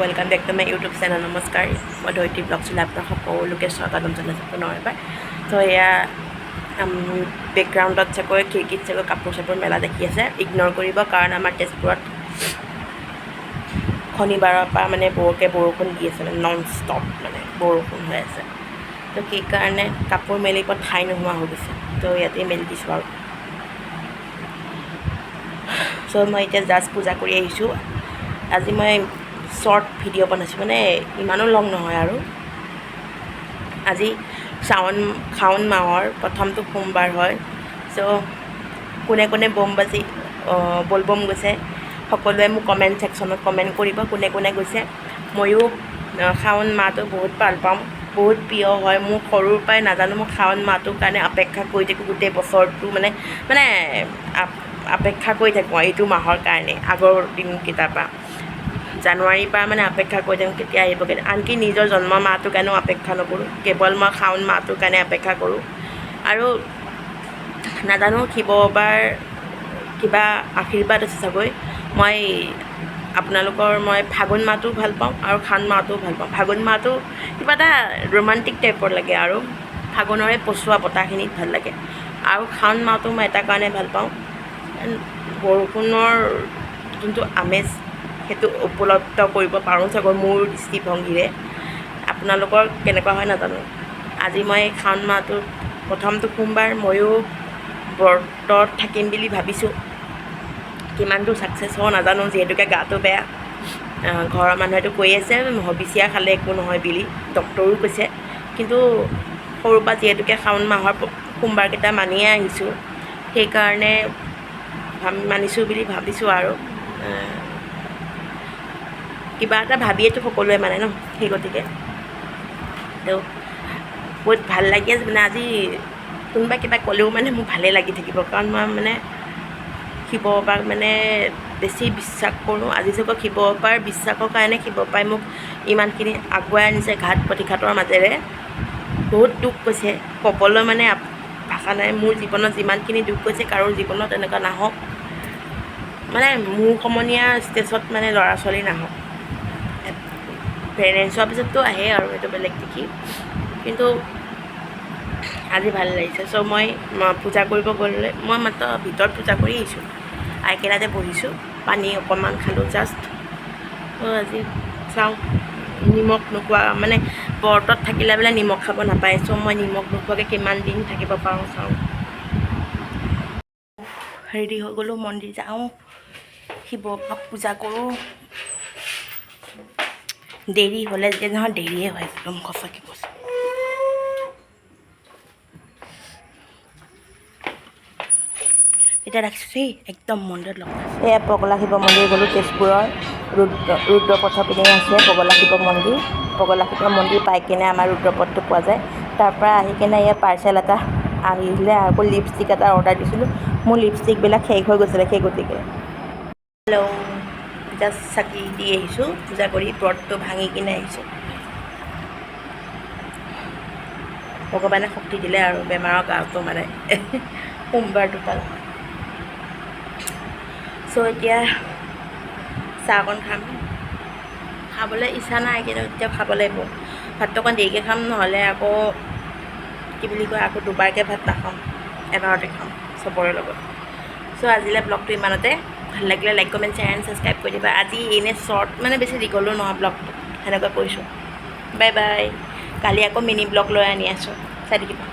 Welcome back to my YouTube channel. নমস্কাৰ, মই ধৰিত্ৰী blog চলাই আপোনাক সকলোকে স্বাগতম জনাইছোঁ পুনৰ এবাৰ। তো এয়া বেকগ্ৰাউণ্ডত চাগৈ খিৰিকীত চাগৈ কাপোৰ চাপোৰ মেলা দেখি আছে, ইগন'ৰ কৰিব, কাৰণ আমাৰ তেজপুৰত শনিবাৰৰ পৰা মানে বৰকৈ বৰষুণ দি আছে, মানে নন ষ্টপ মানে বৰষুণ হৈ আছে। তো সেইকাৰণে কাপোৰ মেলিব ঠাই নোহোৱা হৈ গৈছে, তো ইয়াতেই মেলি দিছোঁ আৰু। চ' মই এতিয়া জাষ্ট পূজা কৰি আহিছোঁ। আজি মই শ্বৰ্ট ভিডিঅ' বনাইছোঁ, মানে ইমানো লং নহয় আৰু। আজি শাওণ মাহৰ প্ৰথমটো সোমবাৰ হয়। চ' কোনে কোনে ব'লবম গৈছে সকলোৱে মোক কমেণ্ট ছেকশ্যনত কমেণ্ট কৰিব, কোনে কোনে গৈছে। ময়ো শাওণ মাহটো বহুত ভাল পাওঁ, বহুত প্ৰিয় হয় মোৰ। সৰুৰ পৰাই নাজানো, মই শাওণ মাহটোৰ কাৰণে অপেক্ষা কৰি থাকোঁ গোটেই বছৰটো, মানে অপেক্ষা কৰি থাকোঁ এইটো মাহৰ কাৰণে। আগৰ দিনকেইটাৰ পৰা জানুৱাৰীৰ পৰা মানে অপেক্ষা কৰি থাকোঁ কেতিয়া আহিবগৈ। আনকি নিজৰ জন্ম মাহটোৰ কাৰণেও অপেক্ষা নকৰোঁ, কেৱল মই শাওণ মাহটোৰ কাৰণে অপেক্ষা কৰোঁ। আৰু নাজানো শিৱ বাবাৰ কিবা আশীৰ্বাদ আছে চাগৈ। মই ফাগুণ মাহটো ভাল পাওঁ আৰু শাওণ মাহটোও ভাল পাওঁ। ফাগুণ মাহটো কিবা এটা ৰোমাণ্টিক টাইপৰ লাগে আৰু ফাগুণৰে পচোৱা বতাহখিনিত ভাল লাগে। আৰু শাওণ মাহটো মই এটা কাৰণে ভাল পাওঁ, বৰষুণৰ যোনটো আমেজ সেইটো উপলব্ধ কৰিব পাৰোঁ চাগৈ মোৰ দৃষ্টিভংগীৰে। আপোনালোকৰ কেনেকুৱা হয় নাজানো। আজি মই শাওণ মাহটোৰ প্ৰথমটো সোমবাৰ, ময়ো ব্ৰতত থাকিম বুলি ভাবিছোঁ। কিমান দূৰ ছাকচেছ হওঁ নাজানো, যিহেতুকে গাটো বেয়া। ঘৰৰ মানুহেতো কৈ আছে হবিচিয়া খালে একো নহয় বুলি, ডক্টৰেও কৈছে। কিন্তু সৰুৰ পৰা যিহেতুকে শাওণ মাহৰ সোমবাৰকেইটা মানিয়ে আহিছোঁ, সেইকাৰণে মানিছোঁ বুলি ভাবিছোঁ আৰু। কিবা এটা ভাবিয়েতো সকলোৱে মানে ন, সেই গতিকে তো বহুত ভাল লাগি আছে। মানে আজি কোনোবা কিবা ক'লেও মানে মোৰ ভালেই লাগি থাকিব, কাৰণ মই মানে শিৱ বাবাক মানে বেছি বিশ্বাস কৰোঁ। আজি চাগৈ শিৱ বাবাৰ বিশ্বাসৰ কাৰণে শিৱ বাবাই মোক ইমানখিনি আগুৱাই আনিছে ঘাট প্ৰতিঘাতৰ মাজেৰে। বহুত দুখ গৈছে, ক'বলৈ মানে ভাষা নাই। মোৰ জীৱনত যিমানখিনি দুখ গৈছে কাৰো জীৱনত এনেকুৱা নাহক, মানে মোৰ সমনীয়া ষ্টেজত মানে ল'ৰা ছোৱালী নাহক। পেৰেণ্টছ হোৱাৰ পিছততো আহে আৰু, সেইটো বেলেগ দেখি। কিন্তু আজি ভাল লাগিছে। চ' মই পূজা কৰিব গ'লে মই মাত্ৰ ভিতৰত পূজা কৰি আহিছোঁ, আইকেলাতে বহিছোঁ, পানী অকণমান খালোঁ জাষ্ট। ত' আজি চাওঁ, নিমখ নোখোৱা মানে ব্ৰতত থাকিলে বোলে নিমখ খাব নাপায়। চ' মই নিমখ নোখোৱাকৈ কিমান দিন থাকিব পাৰোঁ চাওঁ। ৰেডি হৈ গ'লোঁ, মন্দিৰ যাওঁ, শিৱ বাবাক পূজা কৰোঁ। দেৰি হ'লে যে নহয়, দেৰিয়ে হয় একদম সঁচাকৈ কৈছোঁ। এতিয়া ৰাখিছোঁ দেই, একদম মন্দিৰত লগ পাইছোঁ। এয়া পগলা শিৱ মন্দিৰ গ'লোঁ, তেজপুৰৰ ৰুদ্ৰপথৰ পিনে আছে পগলা শিৱ মন্দিৰ। পগলা শিৱ মন্দিৰ পাই কিনে আমাৰ ৰুদ্ৰপথটো পোৱা যায়। তাৰপৰা আহি কিনে এয়া পাৰ্চেল এটা আহিলে, আকৌ লিপষ্টিক এটা অৰ্ডাৰ দিছিলোঁ। মোৰ লিপষ্টিকবিলাক শেষ হৈ গৈছিলে, সেই গতিকে হেল্ল', জাষ্ট চাকি দি আহিছোঁ, পূজা কৰি ব্ৰতটো ভাঙি কিনে আহিছোঁ। ভগৱানে শক্তি দিলে আৰু বেমাৰৰ গাটো মানে সোমবাৰ দুটাল। চ' এতিয়া চাহ অকণ খাম। খাবলৈ ইচ্ছা নাই, কিন্তু এতিয়া খাব লাগিব। ভাতটো অকণ দেৰিকৈ খাম, নহ'লে আকৌ আকৌ দুবাৰকৈ ভাত নাখাওঁ, এবাৰতে খাম চবৰে লগত। চ' আজিলৈ ব্লগটো ইমানতে। ভাল লাগিলে like comment share and subscribe কৰি দিবা। আজি এনেই শ্বৰ্ট মানে বেছি দীঘলো নহয় ব্লগটো, সেনেকুৱা কৰিছোঁ। Bye bye. কালি আকৌ মিনি ব্লগ লৈ আনি আছোঁ, চাই থাকিবা।